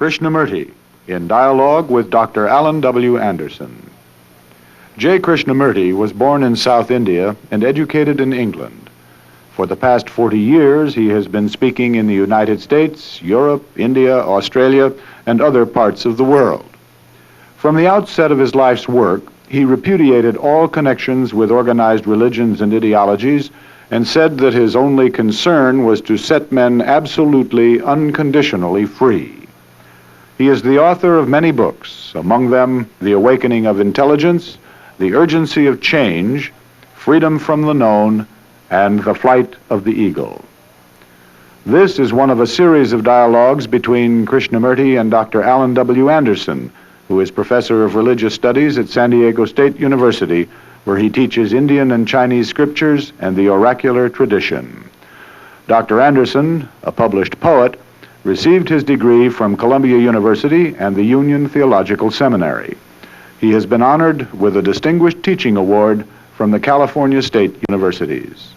Krishnamurti, in dialogue with Dr. Allan W. Anderson. J. Krishnamurti was born in South India and educated in England. For the past 40 years, he has been speaking in the United States, Europe, India, Australia, and other parts of the world. From the outset of his life's work, he repudiated all connections with organized religions and ideologies and said that his only concern was to set men absolutely, unconditionally free. He is the author of many books, among them The Awakening of Intelligence, The Urgency of Change, Freedom from the Known, and The Flight of the Eagle. This is one of a series of dialogues between Krishnamurti and Dr. Allan W. Anderson, who is professor of religious studies at San Diego State University, where he teaches Indian and Chinese scriptures and the oracular tradition. Dr. Anderson, a published poet, received his degree from Columbia University and the Union Theological Seminary. He has been honored with a Distinguished Teaching Award from the California State Universities.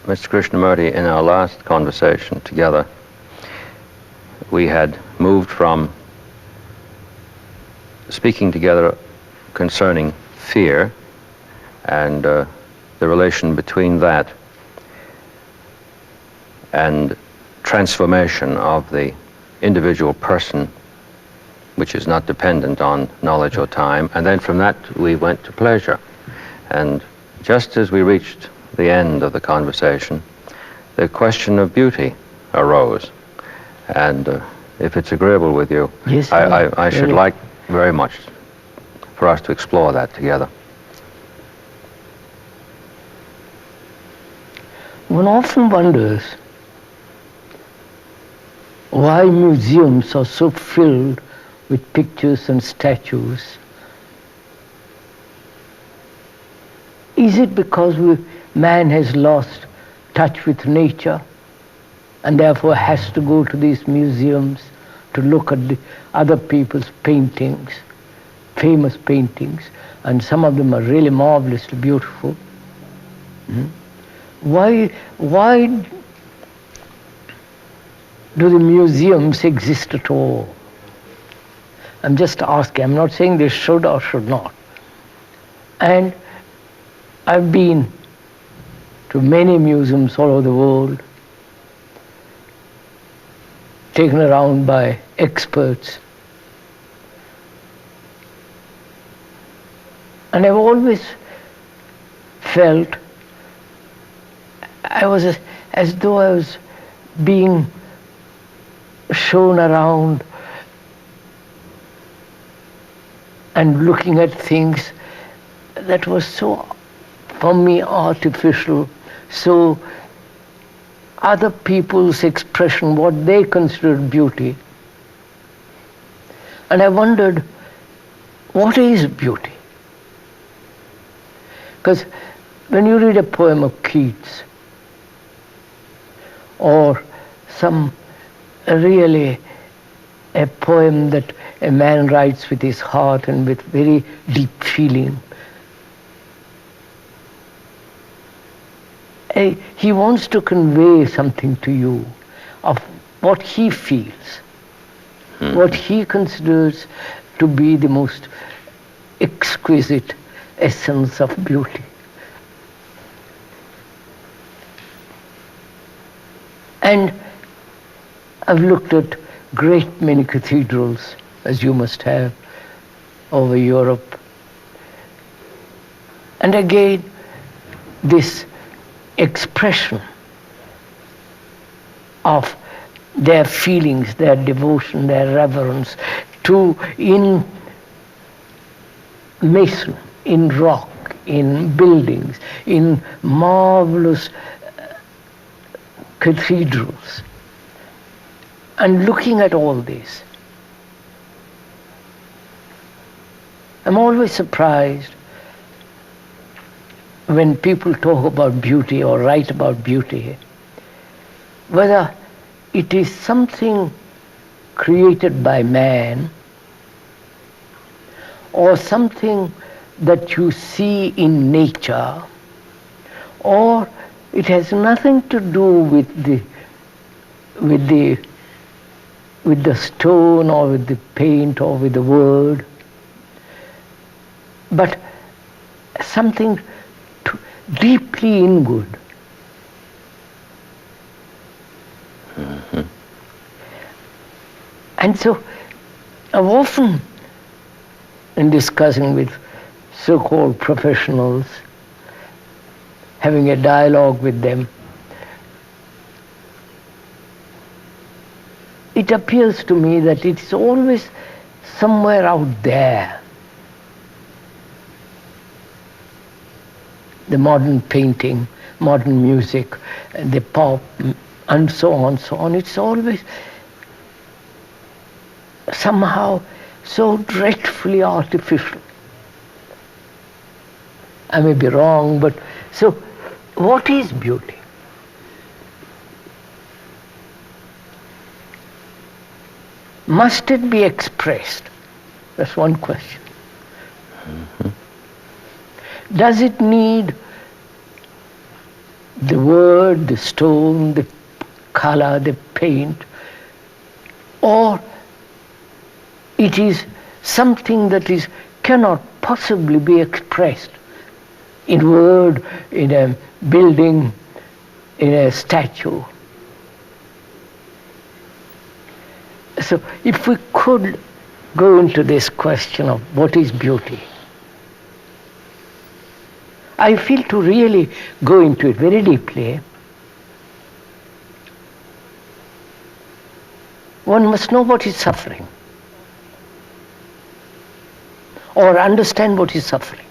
Mr. Krishnamurti, in our last conversation together, we had moved from speaking together concerning fear and the relation between that and transformation of the individual person, which is not dependent on knowledge or time. And then from that we went to pleasure. And just as we reached the end of the conversation, the question of beauty arose. And if it's agreeable with you, yes, I should like very much for us to explore that together. One often wonders why museums are so filled with pictures and statues. Is it because man has lost touch with nature and therefore has to go to these museums to look at the other people's paintings, famous paintings, and some of them are really marvelously beautiful? Why do the museums exist at all? I'm just asking. I'm not saying they should or should not. And I've been to many museums all over the world, taken around by experts. And I've always felt I was as though I was being shown around and looking at things that was so, for me, artificial, so other people's expression, what they considered beauty. And I wondered, what is beauty? Because when you read a poem of Keats, or some really a poem that a man writes with his heart and with very deep feeling, he wants to convey something to you of what he feels, what he considers to be the most exquisite essence of beauty. And I've looked at great many cathedrals, as you must have, over Europe. And again, this expression of their feelings, their devotion, their reverence in mason, in rock, in buildings, in marvelous cathedrals. And looking at all this, I'm always surprised when people talk about beauty or write about beauty, whether it is something created by man or something that you see in nature, or it has nothing to do with the with the stone or with the paint or with the word, but something deeply inward. Mm-hmm. And so I've often, in discussing with so-called professionals, having a dialogue with them, it appears to me that it's always somewhere out there. The modern painting, modern music, the pop, and so on, it's always somehow so dreadfully artificial. I may be wrong, but so what is beauty? Must it be expressed? That's one question. Mm-hmm. Does it need the word, the stone, the color, the paint, or it is something that cannot possibly be expressed in word, in a building, in a statue? So if we could go into this question of what is beauty, I feel to really go into it very deeply, one must know what is suffering, or understand what is suffering.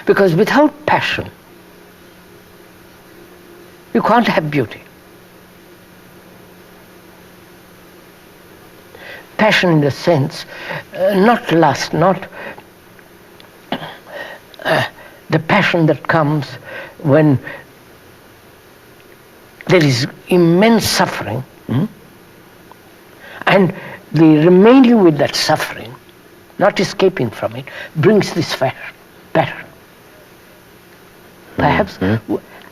Because without passion, you can't have beauty. Passion in the sense, not lust, not the passion that comes when there is immense suffering, and the remaining with that suffering, not escaping from it, brings this passion. Perhaps,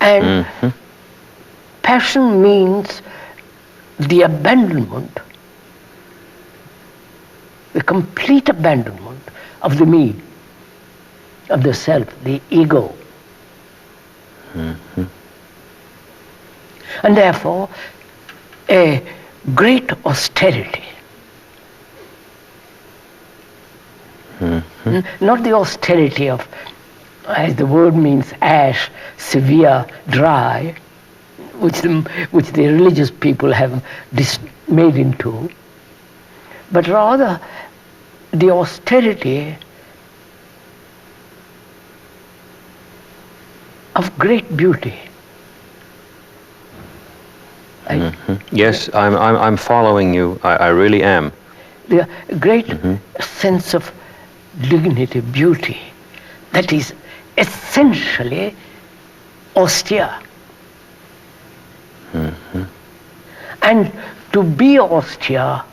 and passion means the abandonment, the complete abandonment of the me, of the self, the ego. Mm-hmm. And therefore, a great austerity. Mm-hmm. Not the austerity of, as the word means, ash, severe, dry, which the religious people have made into, but rather the austerity of great beauty. Yes, I'm following you. I really am. The great sense of dignity, beauty, that is essentially austere. And to be austere,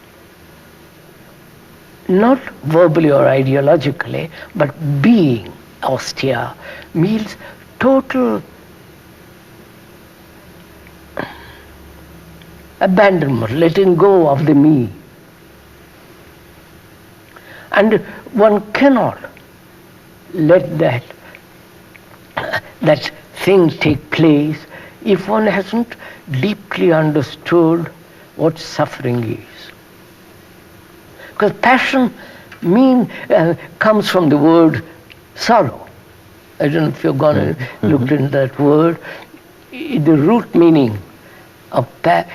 not verbally or ideologically, but being austere, means total abandonment, letting go of the me. And one cannot let that thing take place if one hasn't deeply understood what suffering is. Because passion comes from the word sorrow. I don't know if you've gone and looked into that word. The root meaning of the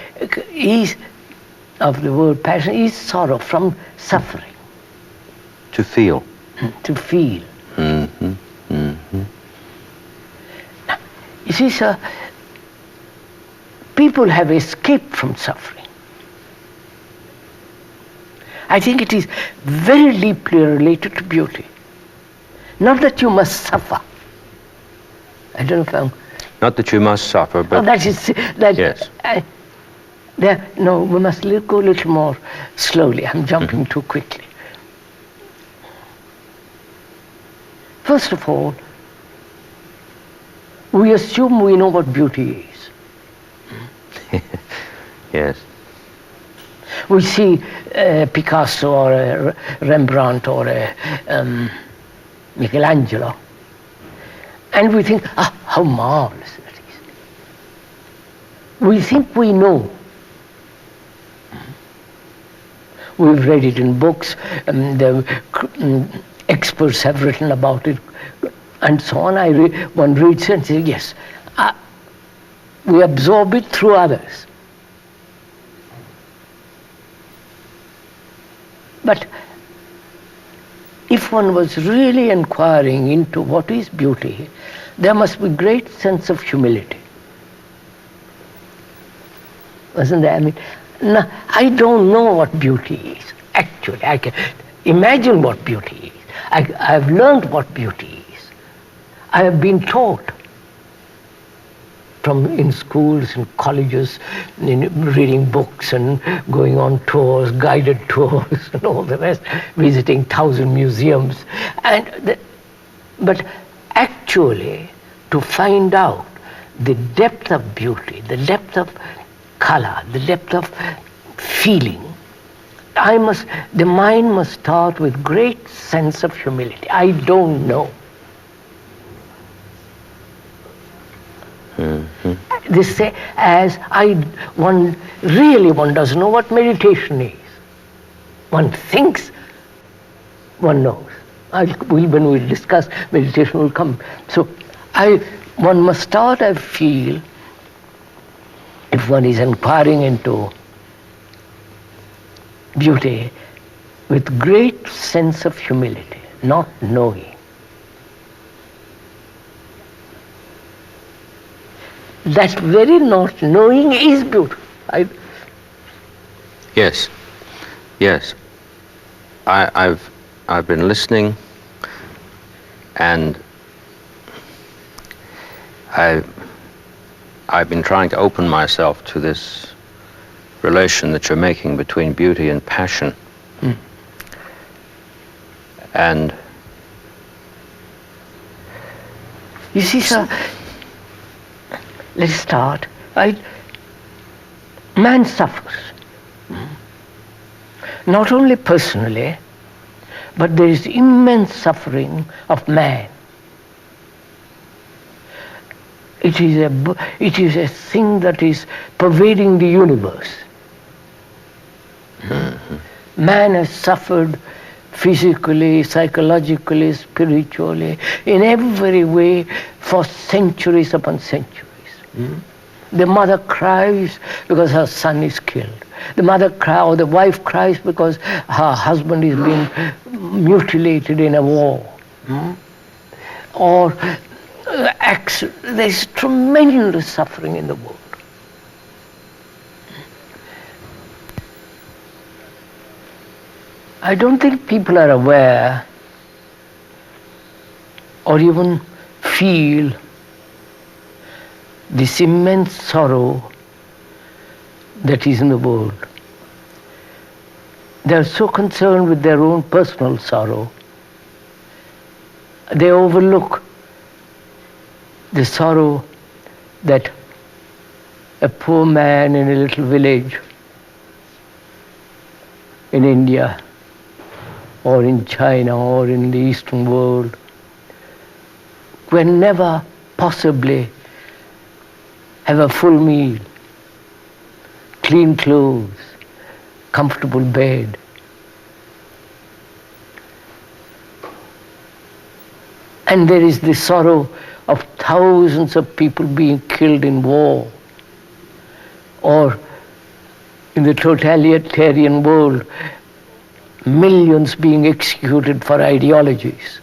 word passion is sorrow, from suffering. To feel. To feel. Mm-hmm. Mm-hmm. Now, you see, sir, people have escaped from suffering. I think it is very deeply related to beauty. Not that you must suffer. I don't know if I'm... Not that you must suffer, but... Yes. No, we must go a little more slowly. I'm jumping too quickly. First of all, we assume we know what beauty is. Yes. We see Picasso or a Rembrandt or a Michelangelo, and we think, how marvelous that is. We think we know. We've read it in books, the experts have written about it, and so on. One reads and says, yes, we absorb it through others. But if one was really inquiring into what is beauty, there must be great sense of humility. Wasn't there? I mean, no, I don't know what beauty is, actually. I can imagine what beauty is. I've learned what beauty is. I have been taught in schools and colleges, reading books and going on tours, guided tours and all the rest, visiting 1,000 museums. But actually, to find out the depth of beauty, the depth of color, the depth of feeling, the mind must start with great sense of humility. I don't know. This say, one doesn't know what meditation is. One thinks one knows. When we discuss meditation, will come. So one must start, I feel, if one is inquiring into beauty, with great sense of humility, not knowing. That very not knowing is beautiful. Yes. I've been listening, and I've been trying to open myself to this relation that you're making between beauty and passion. And you see, sir, let's start. Man suffers. Not only personally, but there is immense suffering of man. It is a thing that is pervading the universe. Man has suffered physically, psychologically, spiritually, in every way for centuries upon centuries. The mother cries because her son is killed. The mother cries, or the wife cries because her husband is being mutilated in a war. Or there's tremendous suffering in the world. I don't think people are aware or even feel this immense sorrow that is in the world. They are so concerned with their own personal sorrow, they overlook the sorrow that a poor man in a little village in India or in China or in the Eastern world can never possibly have a full meal, clean clothes, comfortable bed. And there is the sorrow of thousands of people being killed in war, or in the totalitarian world, millions being executed for ideologies,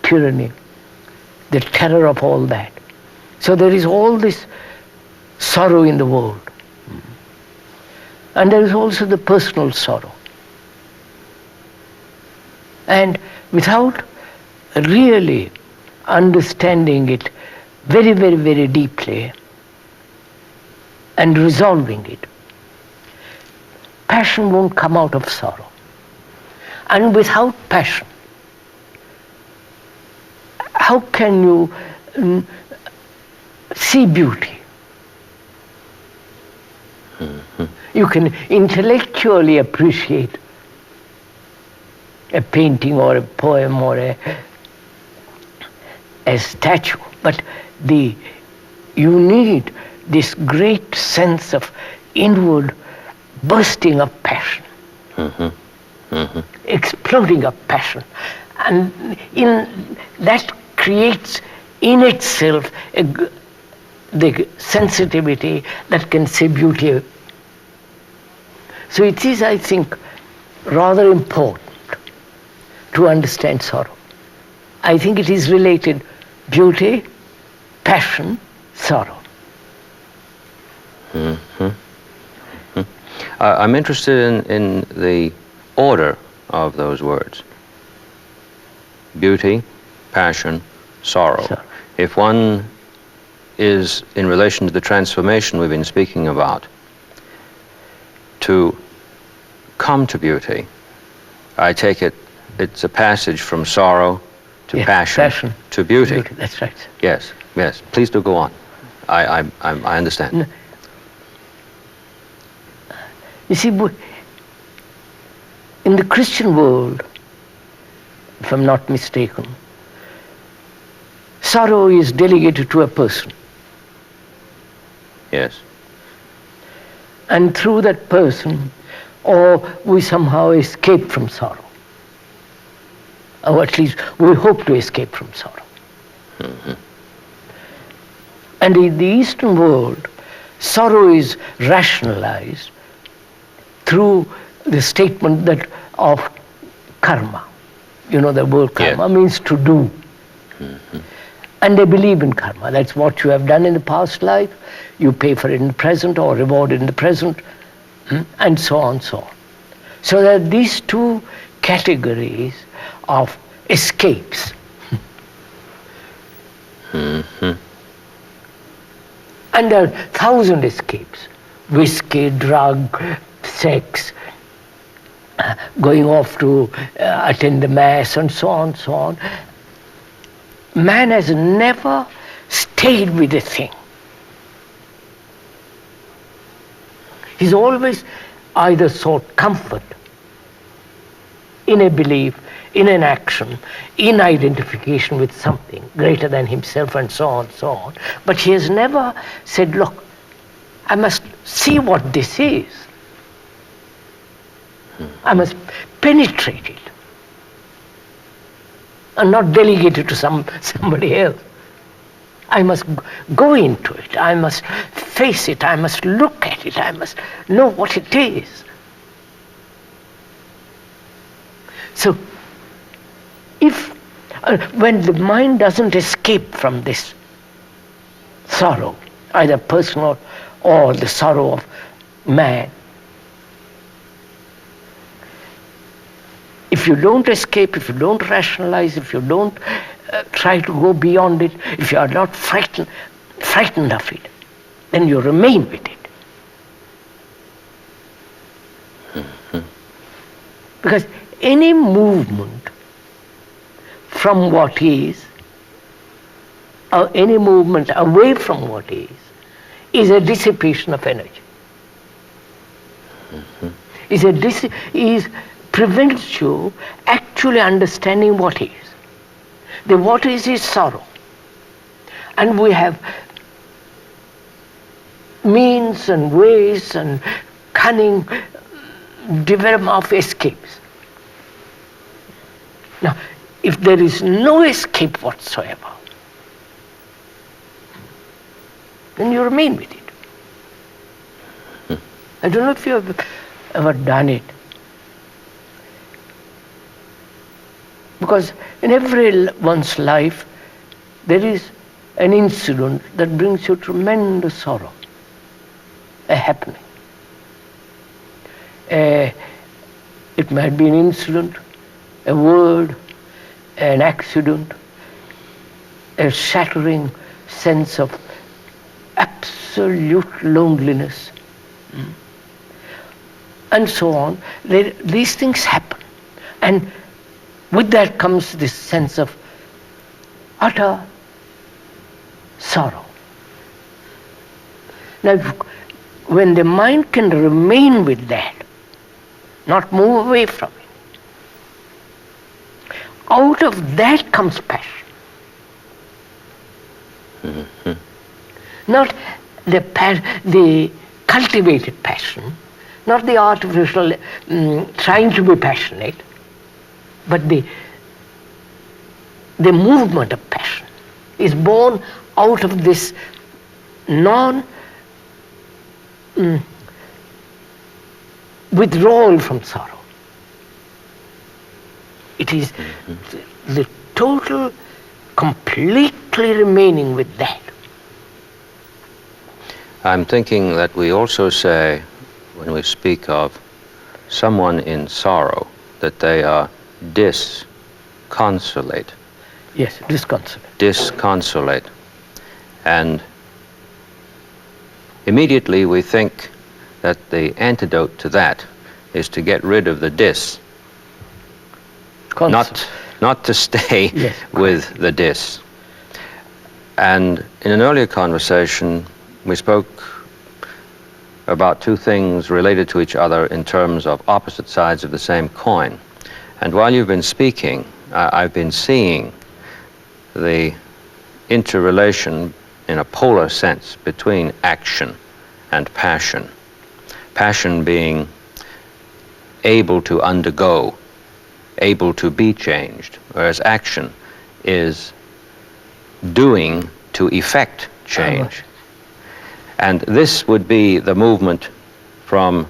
tyranny, the terror of all that. So there is all this sorrow in the world. And there is also the personal sorrow. And without really understanding it very, very, very deeply and resolving it, passion won't come out of sorrow. And without passion, how can you see beauty? You can intellectually intellectually appreciate a painting or a poem or a statue, but you need this great sense of inward bursting of passion, exploding of passion, and that creates in itself the sensitivity that can say beauty. So it is, I think, rather important to understand sorrow. I think it is related: beauty, passion, sorrow. I'm interested in the order of those words. Beauty, passion, sorrow. If one is, in relation to the transformation we've been speaking about, to come to beauty, I take it's a passage from sorrow to passion to beauty. That's right. Yes, yes. Please do go on. I understand. No. You see, in the Christian world, if I'm not mistaken, sorrow is delegated to a person. Yes. And through that person, or we somehow escape from sorrow. Or at least we hope to escape from sorrow. And in the Eastern world, sorrow is rationalized through the statement that of karma. You know, the word karma means to do. And they believe in karma. That's what you have done in the past life. You pay for it in the present or reward in the present, and so on, so on. So that these two categories of escapes. And there are 1,000 escapes. Whiskey, drug, sex, going off to attend the mass, and so on, so on. Man has never stayed with a thing. He's always either sought comfort in a belief, in an action, in identification with something greater than himself, and so on, so on. But he has never said, look, I must see what this is. I must penetrate it and not delegate it to somebody else. I must go into it. I must face it. I must look at it. I must know what it is. So, when the mind doesn't escape from this sorrow, either personal or the sorrow of man, if you don't escape, if you don't rationalize, if you don't try to go beyond it, if you are not frightened of it, then you remain with it. Because any movement from what is, or any movement away from what is a dissipation of energy. Prevents you actually understanding what is. The what is sorrow. And we have means and ways and cunning development of escapes. Now, if there is no escape whatsoever, then you remain with it. I don't know if you have ever done it. Because in every one's life, there is an incident that brings you tremendous sorrow, a happening. It might be an incident, a word, an accident, a shattering sense of absolute loneliness, and so on. These things happen. And with that comes this sense of utter sorrow. Now, when the mind can remain with that, not move away from it. Out of that comes passion. Not the cultivated passion, not the artificial trying to be passionate, but the movement of passion is born out of this withdrawal from sorrow. It is the total, completely remaining with that. I'm thinking that we also say, when we speak of someone in sorrow, that they are disconsolate. Yes, disconsolate. Disconsolate. And immediately we think that the antidote to that is to get rid of the not to stay with the dis. And in an earlier conversation, we spoke about two things related to each other in terms of opposite sides of the same coin. And while you've been speaking, I've been seeing the interrelation in a polar sense between action and passion. Passion being able to undergo, able to be changed, whereas action is doing to effect change. And this would be the movement from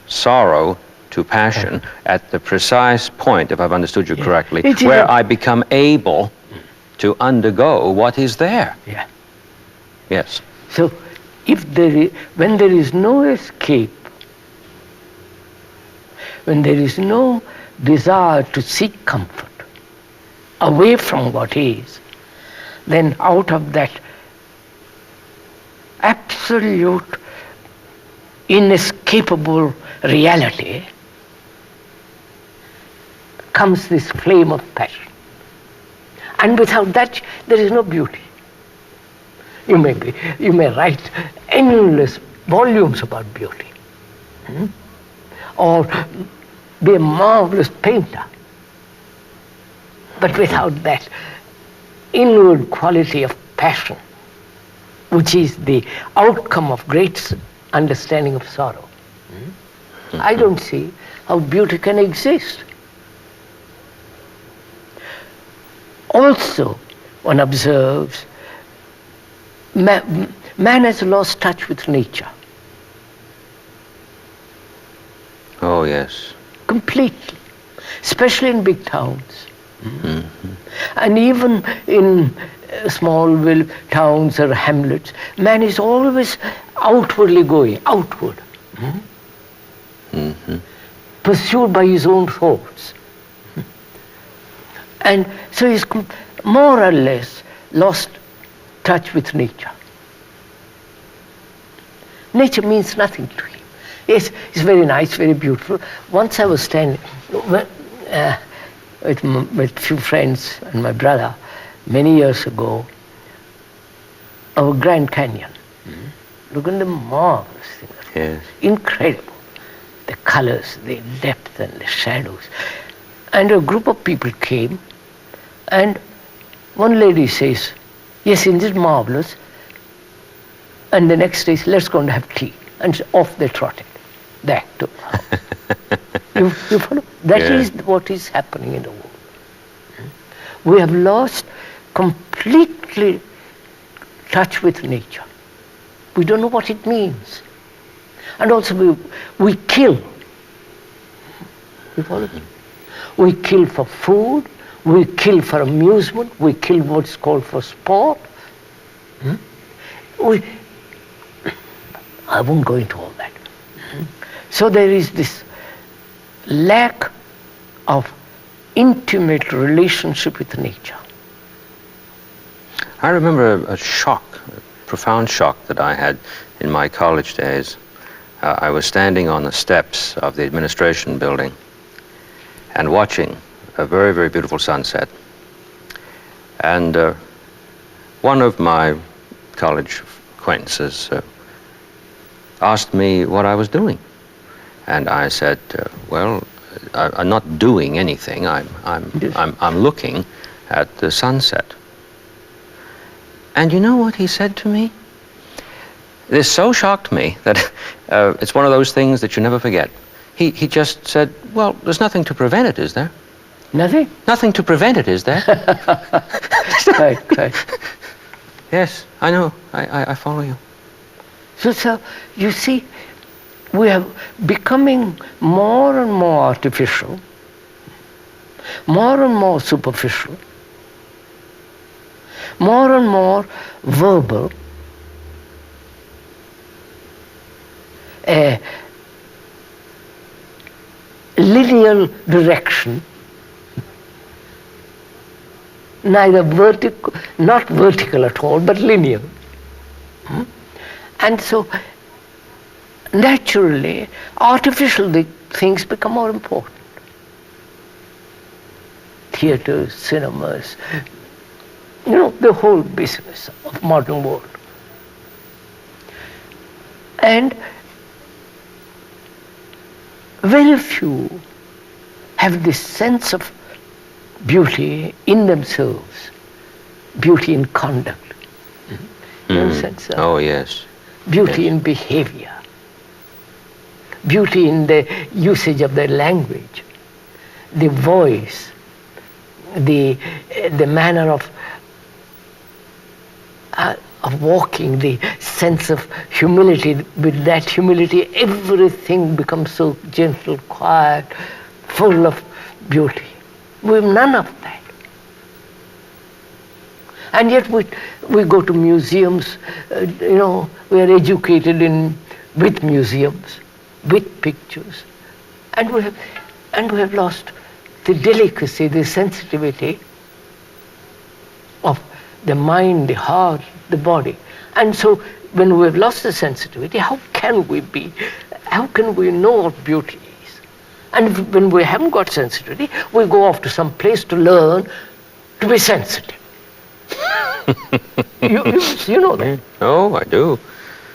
sorrow to passion at the precise point, if I've understood you correctly, where I become able to undergo what is there. Yeah. Yes. So when there is no escape, when there is no desire to seek comfort away from what is, then out of that absolute, inescapable reality comes this flame of passion. And without that, there is no beauty. You may write endless volumes about beauty, or be a marvelous painter. But without that inward quality of passion, which is the outcome of great understanding of sorrow, I don't see how beauty can exist. Also, one observes, man has lost touch with nature. Oh, yes. Completely. Especially in big towns. And even in small towns or hamlets, man is always outwardly going, outward. Pursued by his own thoughts. And so he's more or less lost touch with nature. Nature means nothing to him. Yes, it's very nice, very beautiful. Once I was standing with a few friends and my brother many years ago, over Grand Canyon. Look at the marvelous thing. Yes. Incredible. The colors, the depth and the shadows. And a group of people came, and one lady says, yes, isn't it marvelous? And the next day, let's go and have tea. And off they trotted. Back to the house. You follow? That is what is happening in the world. We have lost completely touch with nature. We don't know what it means. And also we kill. You follow? We kill for food, we kill for amusement, we kill what's called for sport. I won't go into all that. So there is this lack of intimate relationship with nature. I remember a shock, a profound shock that I had in my college days. I was standing on the steps of the administration building and watching a very, very beautiful sunset. And one of my college acquaintances asked me what I was doing. And I said, well, I'm not doing anything. I'm looking at the sunset. And you know what he said to me? This so shocked me that it's one of those things that you never forget. He just said, well, there's nothing to prevent it, is there? Nothing? Nothing to prevent it, is there? Right. Yes, I know. I follow you. So you see, we are becoming more and more artificial, more and more superficial, more and more verbal, a linear direction, neither vertical, not vertical at all, but linear. And so, naturally, artificial things become more important. Theaters, cinemas, the whole business of modern world. And very few have this sense of beauty in themselves, beauty in conduct. You understand, sir? Oh, yes. Beauty Yes. in behavior, beauty in the usage of the language, the voice, the manner of walking, the sense of humility. With that humility, everything becomes so gentle, quiet, full of beauty. We have none of that. And yet we go to museums, we are educated with museums, with pictures, and we have lost the delicacy, the sensitivity of the mind, the heart, the body. And so when we have lost the sensitivity, how can we know what beauty is? And when we haven't got sensitivity, we go off to some place to learn to be sensitive. you know that? Oh, I do.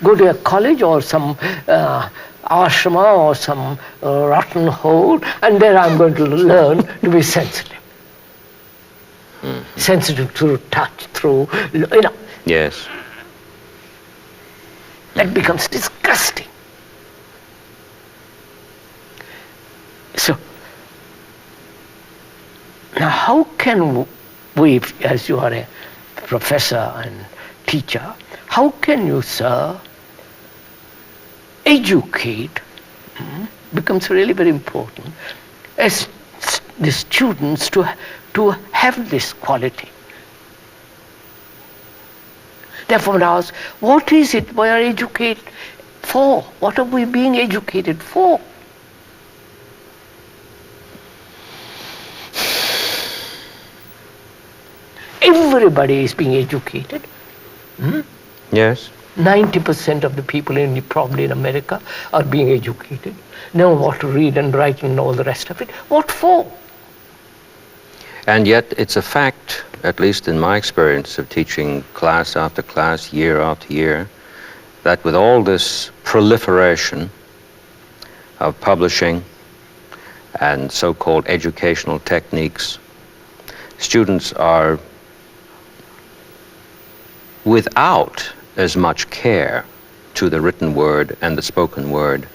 Go to a college or some ashrama or some rotten hole, and there I'm going to learn to be sensitive. Sensitive through touch, through, Yes. That becomes disgusting. So, now how can we, as you are a professor and teacher, how can you, sir, educate, becomes really very important, as the students to have this quality. Therefore, I ask, what is it we are educated for? What are we being educated for? Everybody is being educated. Yes. 90% of the people probably in America are being educated, know what to read and write and all the rest of it. What for? And yet it's a fact, at least in my experience of teaching class after class, year after year, that with all this proliferation of publishing and so-called educational techniques, students are without as much care to the written word and the spoken word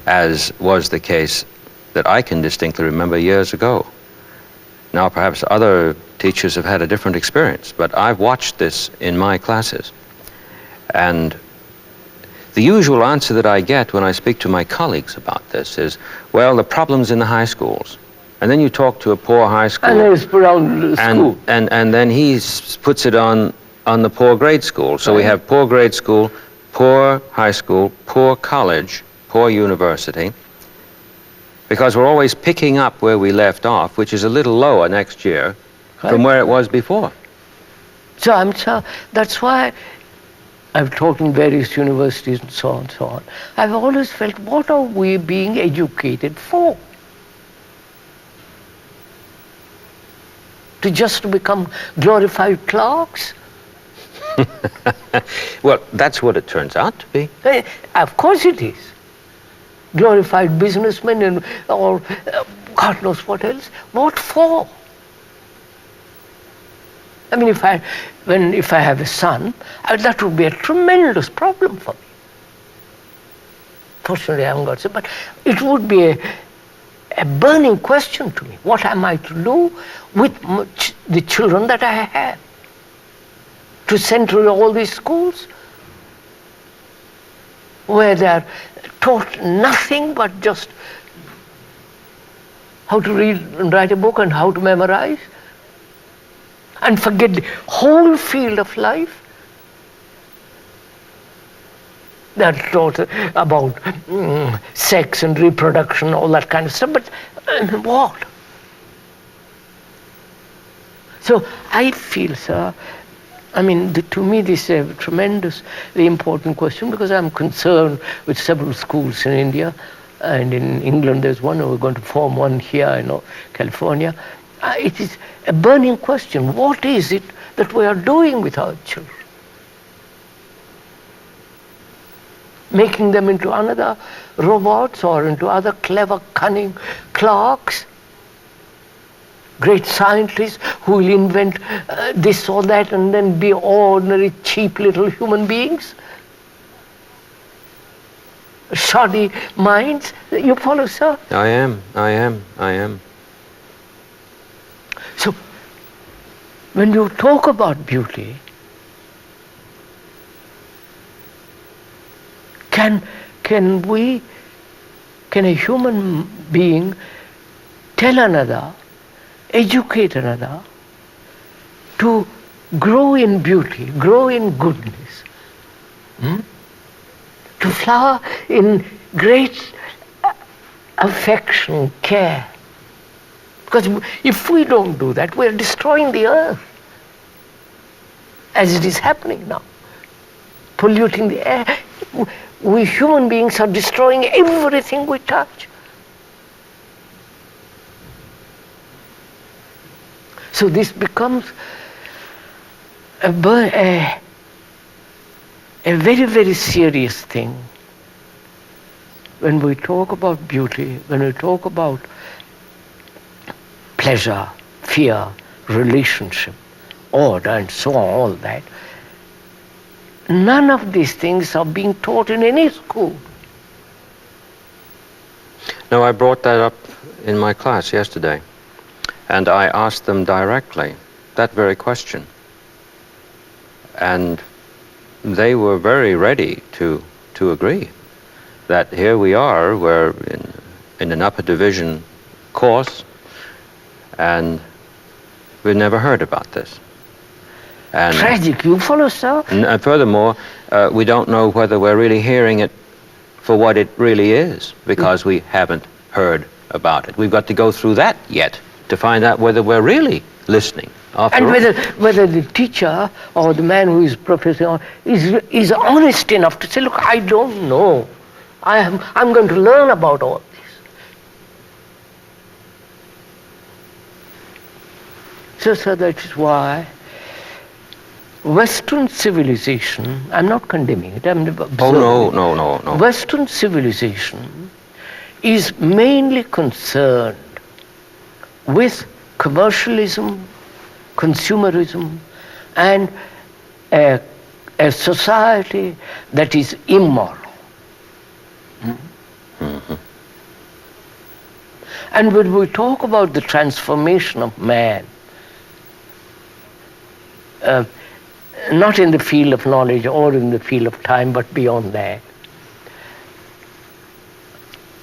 as was the case that I can distinctly remember years ago. Now perhaps other teachers have had a different experience, but I've watched this in my classes. And the usual answer that I get when I speak to my colleagues about this is, well, the problem's in the high schools. And then you talk to a poor high school. And it's around school. And then he puts it on the poor grade school. So we have poor grade school, poor high school, poor college, poor university, because we're always picking up where we left off, which is a little lower next year from where it was before. So that's why I've taught in various universities and so on and so on. I've always felt, what are we being educated for? To become glorified clerks? Well, that's what it turns out to be. Of course it is. glorified businessmen or God knows what else. What for? I mean, if I have a son, that would be a tremendous problem for me. Fortunately, I haven't got son, but it would be a burning question to me. What am I to do with the children that I have? To send to all these schools where they are taught nothing but just how to read and write a book and how to memorize, and forget the whole field of life. They're taught about sex and reproduction, all that kind of stuff, but what? So I feel, sir, I mean, to me this is a tremendously important question, because I'm concerned with several schools in India, and in England there's one, and we're going to form one here in California. It is a burning question. What is it that we are doing with our children? Making them into another robots or into other clever, cunning clerks? Great scientists who will invent this or that and then be ordinary, cheap little human beings? Shoddy minds? You follow, sir? I am. So, when you talk about beauty, can a human being tell another, educate another to grow in beauty, grow in goodness, to flower in great affection, care? Because if we don't do that, we're destroying the earth, as it is happening now, polluting the air. We human beings are destroying everything we touch. So this becomes a very, very serious thing when we talk about beauty, when we talk about pleasure, fear, relationship, order, and so on, all that. None of these things are being taught in any school. No, I brought that up in my class yesterday, and I asked them directly that very question. And they were very ready to agree that here we are, we're in an upper division course, and we've never heard about this. And tragic, you follow, sir? And furthermore, we don't know whether we're really hearing it for what it really is, because we haven't heard about it. We've got to go through that yet to find out whether we're really listening. And whether the teacher or the man who is professing is honest enough to say, look, I don't know. I'm going to learn about all this. So that is why Western civilization, I'm not condemning it, I'm observing. Oh, no. Western civilization is mainly concerned with commercialism, consumerism, and a society that is immoral. Mm-hmm. And when we talk about the transformation of man, not in the field of knowledge or in the field of time, but beyond that,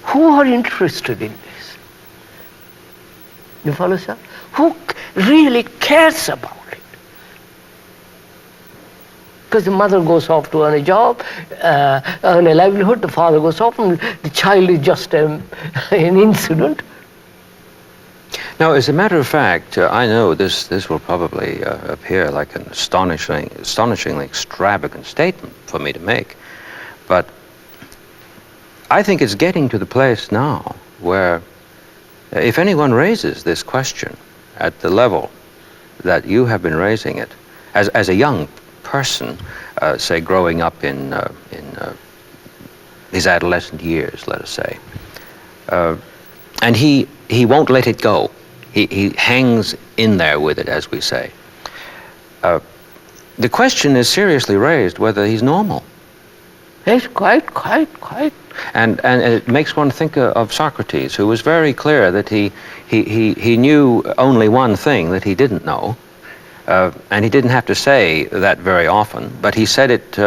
who are interested in this? You follow, sir? Who really cares about it? Because the mother goes off to earn a job, earn a livelihood, the father goes off, and the child is just an incident. Now, as a matter of fact, I know this will probably appear like an astonishingly extravagant statement for me to make, but I think it's getting to the place now where if anyone raises this question at the level that you have been raising it, as a young person, say growing up in his adolescent years, let us say. And he won't let it go. He hangs in there with it, as we say. The question is seriously raised whether he's normal. Yes, quite. And it makes one think of Socrates, who was very clear that he knew only one thing that he didn't know, and he didn't have to say that very often, but he said it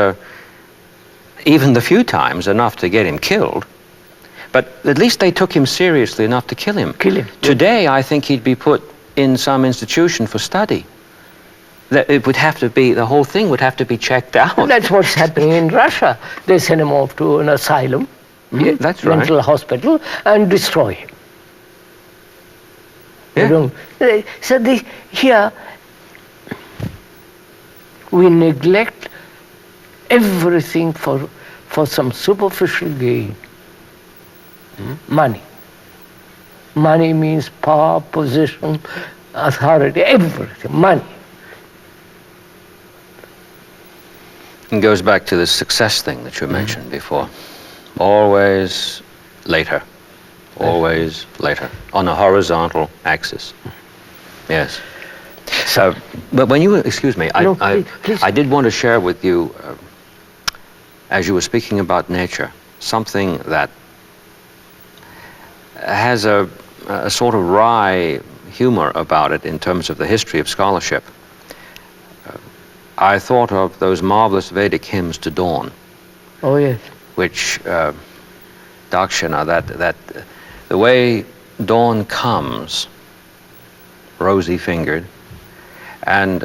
even the few times enough to get him killed. But at least they took him seriously enough to kill him. Today, I think he'd be put in some institution for study. That it would have to be, the whole thing would have to be checked out. That's what's happening in Russia. They send him off to an asylum, that's right. mental hospital, and destroy him. Yeah. So here, we neglect everything for some superficial gain. Money. Money means power, position, authority, everything. Money. It goes back to the success thing that you mentioned before. Always later. Always later. On a horizontal axis. Yes. So, but when you, excuse me, please. I did want to share with you, as you were speaking about nature, something that has a sort of wry humor about it in terms of the history of scholarship. I thought of those marvelous Vedic hymns to dawn. Oh, yes. Which, Dakshina, that the way dawn comes, rosy-fingered, and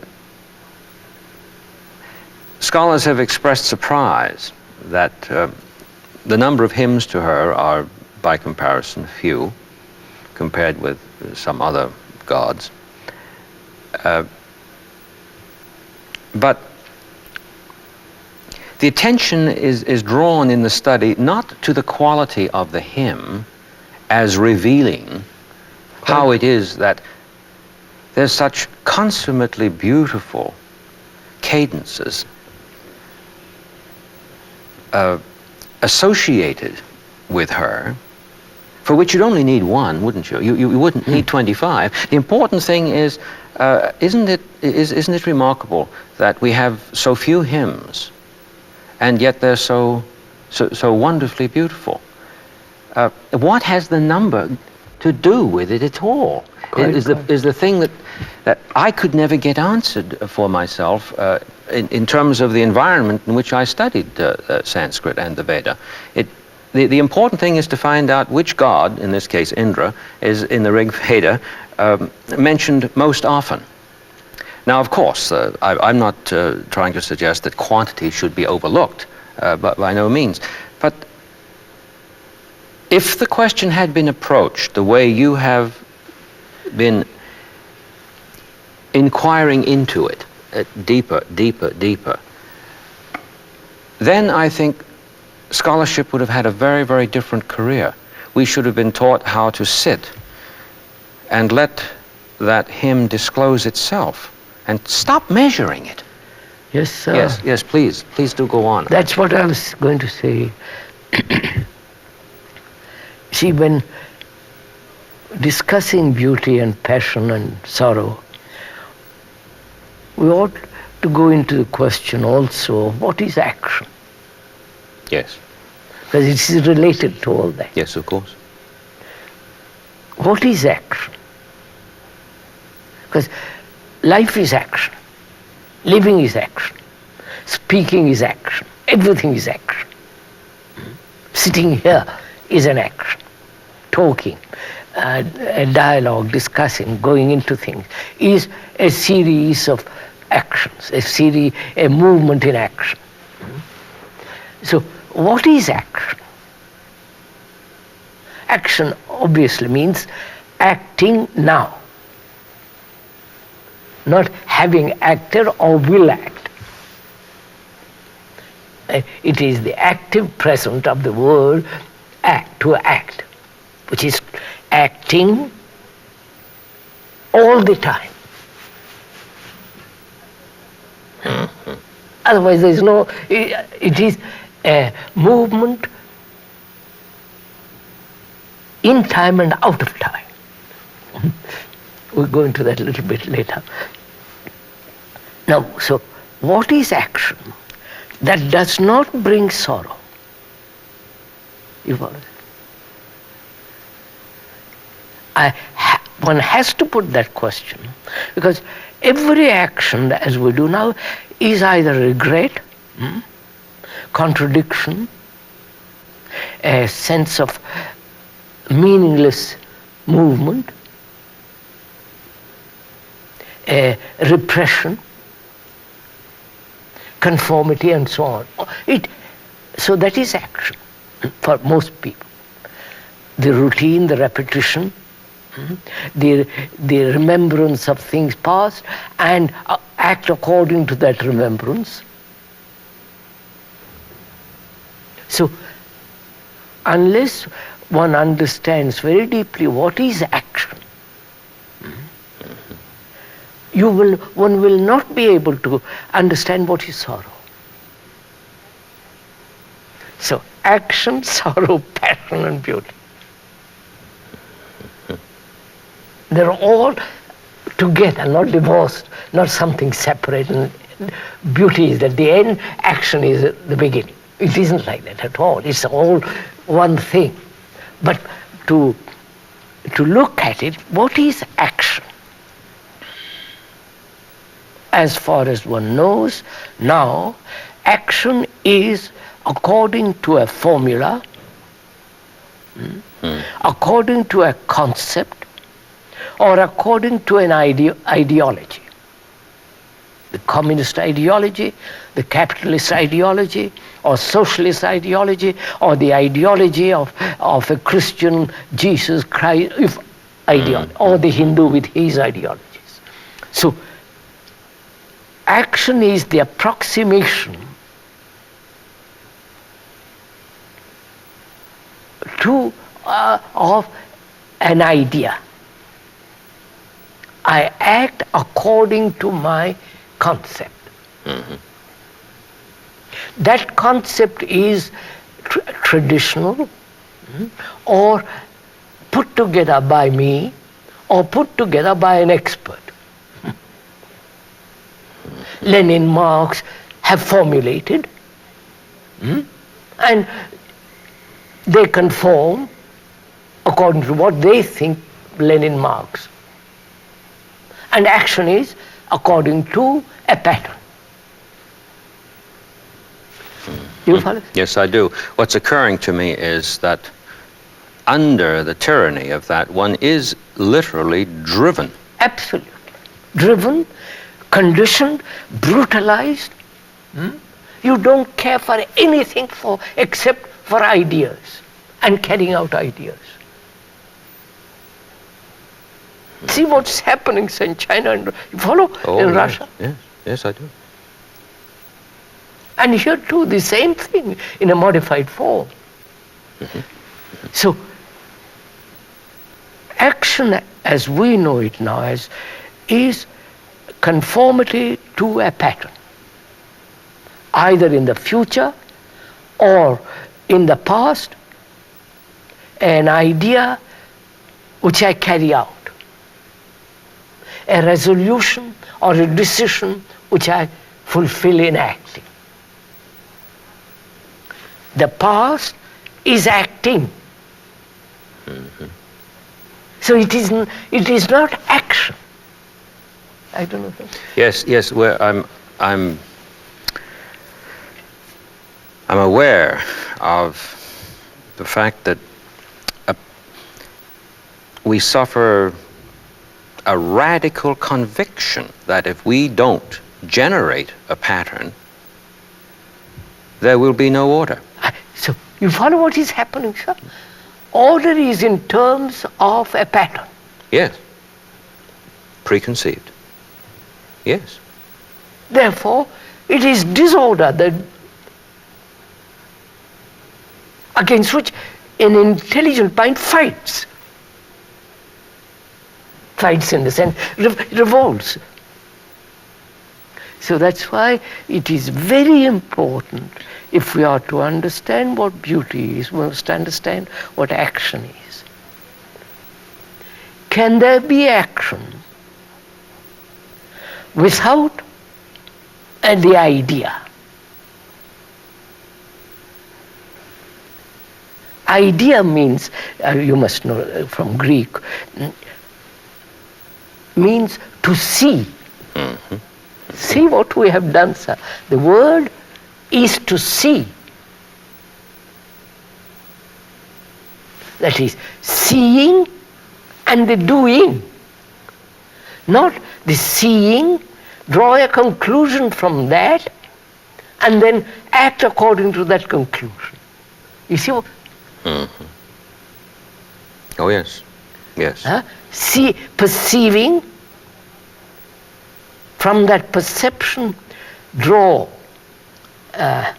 scholars have expressed surprise that the number of hymns to her are, by comparison, few, compared with some other gods. But the attention is drawn in the study not to the quality of the hymn as revealing how it is that there's such consummately beautiful cadences associated with her, for which you'd only need one, wouldn't you? You wouldn't need 25. The important thing is, isn't it remarkable that we have so few hymns, and yet they're so wonderfully beautiful? What has the number to do with it at all? Is the thing that I could never get answered for myself in terms of the environment in which I studied Sanskrit and the Veda. The important thing is to find out which god, in this case Indra, is in the Rig Veda mentioned most often. Now, of course, I'm not trying to suggest that quantity should be overlooked, but by no means. But if the question had been approached the way you have been inquiring into it, deeper, then I think scholarship would have had a very, very different career. We should have been taught how to sit and let that hymn disclose itself and stop measuring it. Yes, sir. Yes, please do go on. That's what I was going to say. See, when discussing beauty and passion and sorrow, we ought to go into the question also of what is action. Yes. Because it is related to all that. Yes, of course. What is action? Because life is action. Living is action. Speaking is action. Everything is action. Sitting here is an action. Talking, a dialogue, discussing, going into things is a series of actions, a movement in action. So, what is action? Action obviously means acting now, not having acted or will act. It is the active present of the word act, to act, which is acting all the time. Otherwise there is no, it is a movement in time and out of time. We'll go into that a little bit later. Now, so what is action that does not bring sorrow? You follow? One has to put that question, because every action, as we do now, is either regret, contradiction, a sense of meaningless movement, a repression, conformity, and so on. So that is action for most people. The routine, the repetition, the remembrance of things past, and act according to that remembrance. So, unless one understands very deeply what is action, one will not be able to understand what is sorrow. So, action, sorrow, passion, and beauty. They're all together, not divorced, not something separate. And beauty is at the end, action is at the beginning. It isn't like that at all. It's all one thing. But to look at it, what is action? As far as one knows now, action is according to a formula, according to a concept, or according to an ideology. The communist ideology, the capitalist ideology, or socialist ideology, or the ideology of a Christian Jesus Christ ideology, or the Hindu with his ideologies. So, action is the approximation of an idea. I act according to my concept. That concept is traditional, or put together by me, or put together by an expert. Lenin, Marx have formulated, and they conform according to what they think, Lenin, Marx. And action is according to a pattern. You follow? Yes, I do. What's occurring to me is that under the tyranny of that, one is literally driven. Absolutely. Driven, conditioned, brutalized. You don't care for anything except for ideas and carrying out ideas. See what's happening in China and you follow in Russia? Yes, I do. And here too, the same thing in a modified form. So, action as we know it now is conformity to a pattern, either in the future or in the past, an idea which I carry out, a resolution or a decision which I fulfill in acting. The past is acting. So it is not action. I don't know. Yes. Well, I'm aware of the fact that we suffer a radical conviction that if we don't generate a pattern, there will be no order. So you follow what is happening, sir? Order is in terms of a pattern. Yes. Preconceived. Yes. Therefore, it is disorder that against which an intelligent mind fights. Fights in the sense, revolts. So that's why it is very important, if we are to understand what beauty is, we must understand what action is. can there be action without the idea? Idea means, you must know from Greek, means to see. Mm-hmm. See what we have done, sir. The word is to see. That is, seeing and the doing. Not the seeing, draw a conclusion from that, and then act according to that conclusion. You see what? Mm-hmm. Oh, yes. Yes. See, perceiving, from that perception, draw a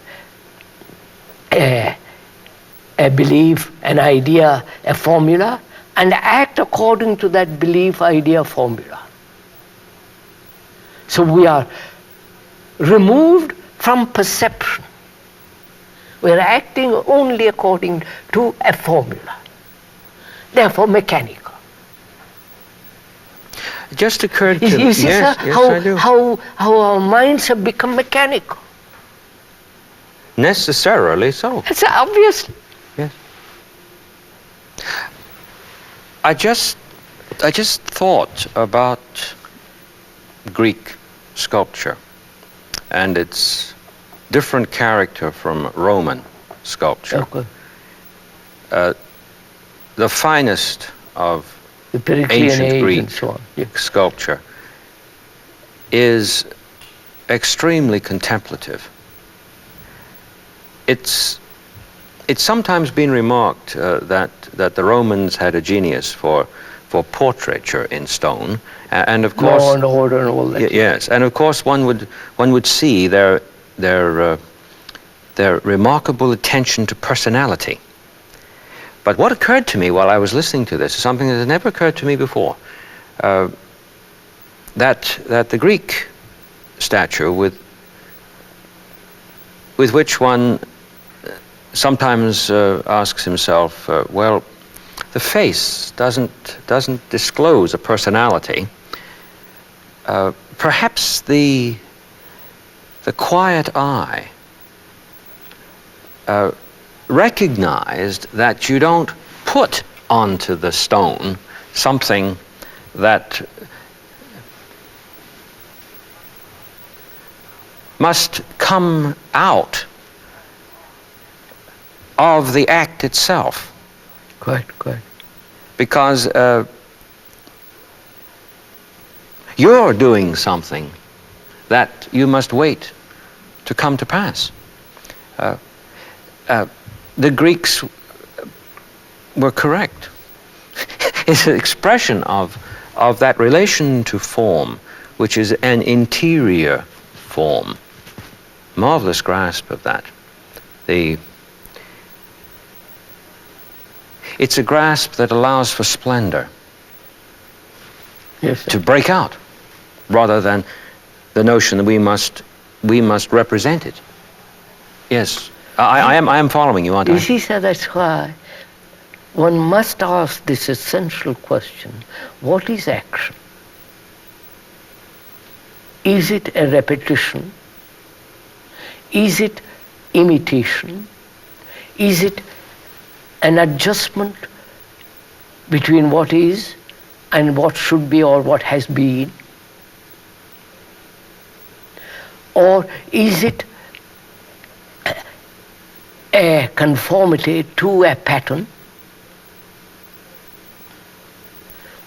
belief, an idea, a formula, and act according to that belief, idea, formula. So we are removed from perception. We are acting only according to a formula, therefore mechanical. It just occurred to me. You see, yes, sir, yes, I do. how our minds have become mechanical. Necessarily so. It's obvious. Yes. I just thought about Greek sculpture and its different character from Roman sculpture. Okay. The finest of The Periclean ancient age Greek and so on. Yeah. sculpture is extremely contemplative. It's sometimes been remarked that the Romans had a genius for portraiture in stone, and of course, law and order and all that. Yes, and of course one would see their remarkable attention to personality. But what occurred to me while I was listening to this is something that had never occurred to me before. That the Greek statue with which one sometimes asks himself, well, the face doesn't disclose a personality. Perhaps the quiet eye recognized that you don't put onto the stone something that must come out of the act itself. Quite. Because you're doing something that you must wait to come to pass. The Greeks were correct. It's an expression of that relation to form, which is an interior form. Marvelous grasp of that. It's a grasp that allows for splendor. Yes, sir. To break out, rather than the notion that we must represent it. Yes, I am following you, aren't I? You see, sir, that's why one must ask this essential question: what is action? Is it a repetition? Is it imitation? Is it an adjustment between what is and what should be or what has been? Or is it a conformity to a pattern,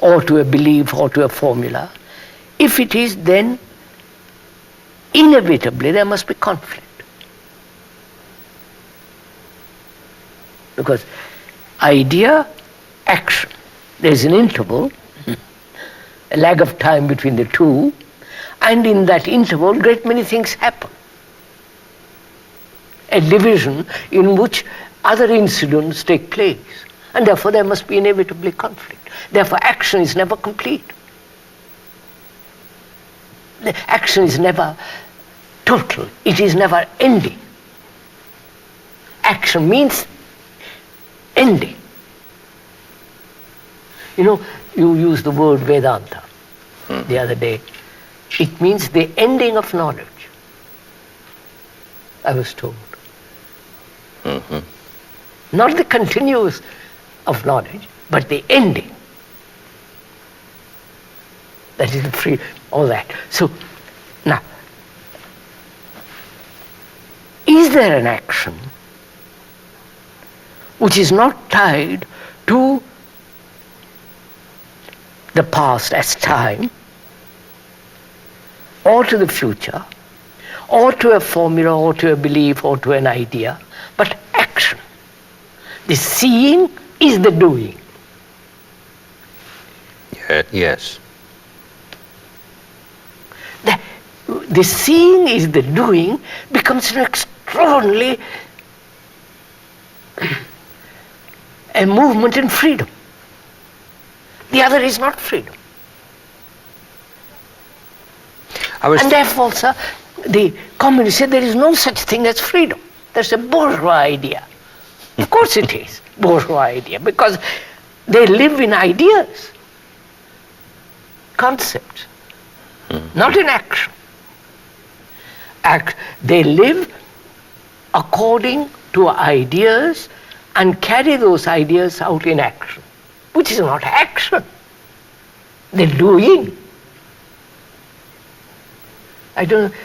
or to a belief, or to a formula? If it is, then inevitably there must be conflict. Because idea, action, there's an interval, a lag of time between the two, and in that interval great many things happen. A division in which other incidents take place, and therefore there must be inevitably conflict. Therefore action is never complete. The action is never total, it is never ending. Action means ending. You know, you used the word Vedanta the other day. It means the ending of knowledge, I was told. Not the continuous of knowledge, but the ending. That is the free, all that. So, now, is there an action which is not tied to the past as time, or to the future, or to a formula, or to a belief, or to an idea, but action? The seeing is the doing. Yes. The seeing is the doing becomes an extraordinarily a movement in freedom. The other is not freedom. And therefore, sir, the communists say there is no such thing as freedom. That's a bourgeois idea. Of course it is bourgeois idea, because they live in ideas, concepts, not in action. They live according to ideas and carry those ideas out in action, which is not action. They're doing. I don't know.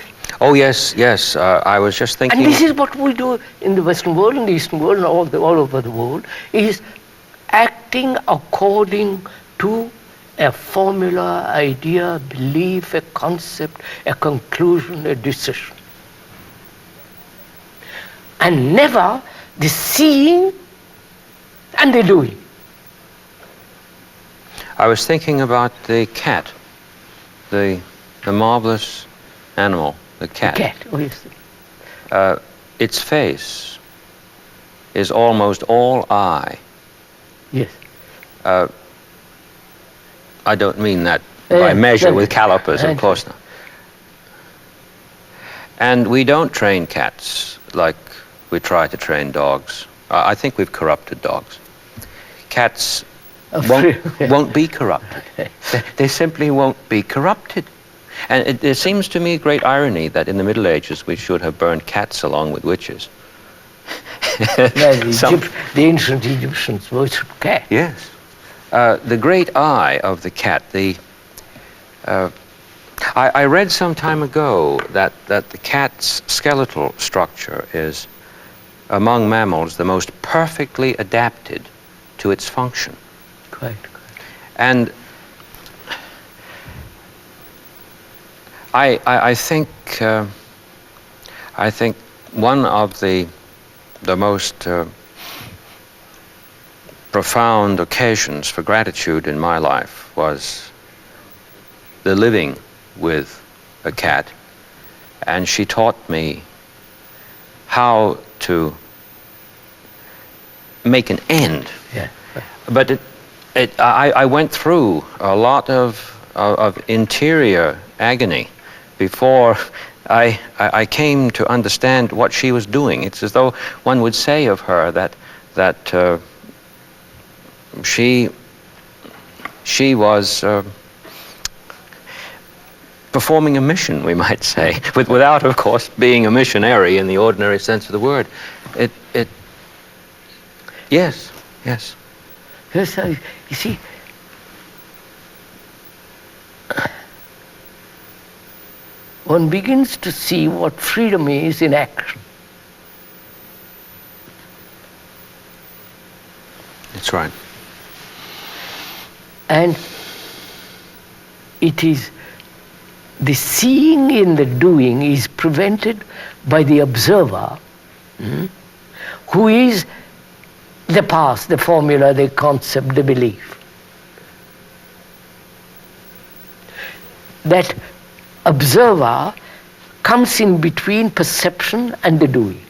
Oh, yes. I was just thinking. And this is what we do in the Western world, in the Eastern world, and all over the world, is acting according to a formula, idea, belief, a concept, a conclusion, a decision. And never the seeing and the doing. I was thinking about the cat, the marvelous animal, the cat. The cat, obviously. Its face is almost all eye. Yes. I don't mean that by measure with calipers, of course not. And we don't train cats like we try to train dogs. I think we've corrupted dogs. Cats won't be corrupted. They simply won't be corrupted. And it seems to me a great irony that in the Middle Ages we should have burned cats along with witches. The ancient Egyptians worshipped cats. Yes. The great eye of the cat, I read some time ago that the cat's skeletal structure is, among mammals, the most perfectly adapted to its function. Quite. And I think one of the most profound occasions for gratitude in my life was the living with a cat, and she taught me how to make an end. Yeah. But I went through a lot of interior agony before I came to understand what she was doing. It's as though one would say of her that she was performing a mission, we might say, without, of course, being a missionary in the ordinary sense of the word. Yes. Yes, you see, one begins to see what freedom is in action. That's right. And it is the seeing in the doing is prevented by the observer, who is the past, the formula, the concept, the belief. That observer comes in between perception and the doing.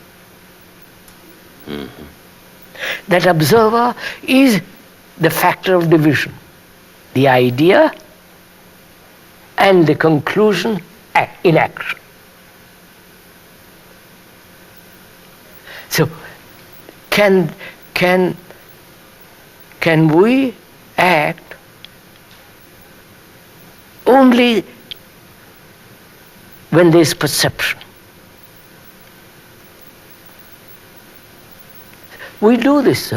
That observer is the factor of division, the idea and the conclusion in action. So can we act only when there is perception. We do this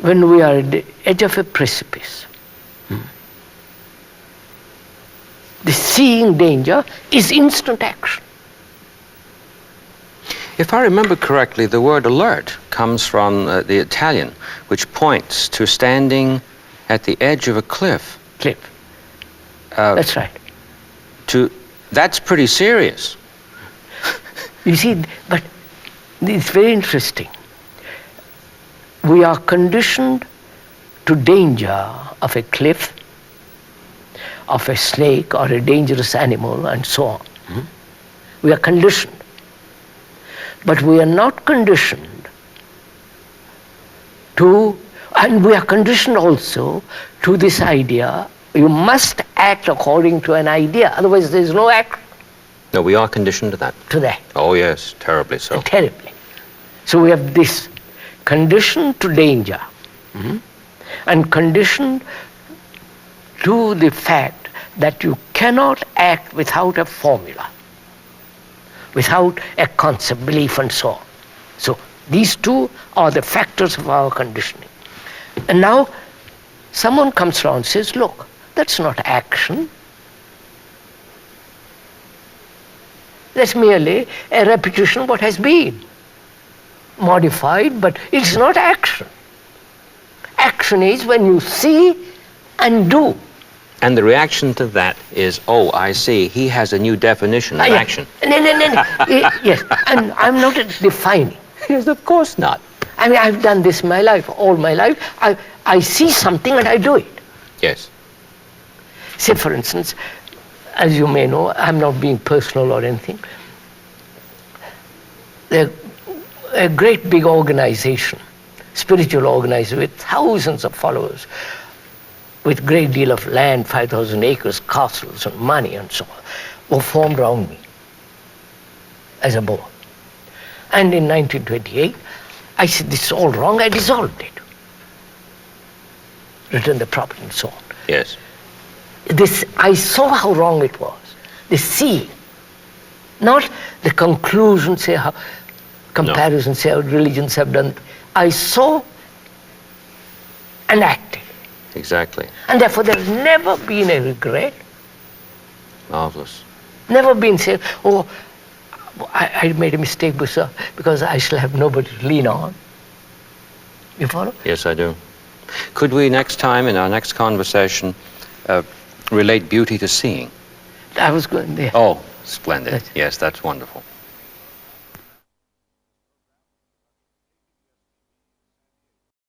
when we are at the edge of a precipice. The seeing danger is instant action. If I remember correctly, the word alert comes from the Italian, which points to standing at the edge of a cliff. Cliff. That's right. That's pretty serious. You see, but it's very interesting. We are conditioned to danger of a cliff, of a snake or a dangerous animal and so on. We are conditioned. But we are not conditioned to, and we are conditioned also to this idea, you must act according to an idea, otherwise there is no action. No, we are conditioned to that. To that. Oh yes, terribly so. Terribly. So we have this condition to danger, and condition to the fact that you cannot act without a formula, without a concept, belief and so on. So these two are the factors of our conditioning. And now someone comes around and says, look, that's not action. That's merely a repetition of what has been. Modified, but it's not action. Action is when you see and do. And the reaction to that is, oh, I see, he has a new definition of action. No. Yes, and I'm not defining. Yes, of course not. I mean, I've done this my life, all my life. I see something and I do it. Yes. Say, for instance, as you may know, I'm not being personal or anything. A great big organization, spiritual organization with thousands of followers, with great deal of land, 5,000 acres, castles and money and so on, were formed around me as a board. And in 1928, I said, this is all wrong, I dissolved it. Returned the property and so on. Yes. This, I saw how wrong it was. The seeing, not the conclusion, say how comparisons, say how religions have done. I saw and acted. Exactly. And therefore there's never been a regret. Marvelous. Never been said, oh, I made a mistake because I shall have nobody to lean on. You follow? Yes, I do. Could we next time, in our next conversation, relate beauty to seeing? I was going there. Oh, splendid. Yes, that's wonderful.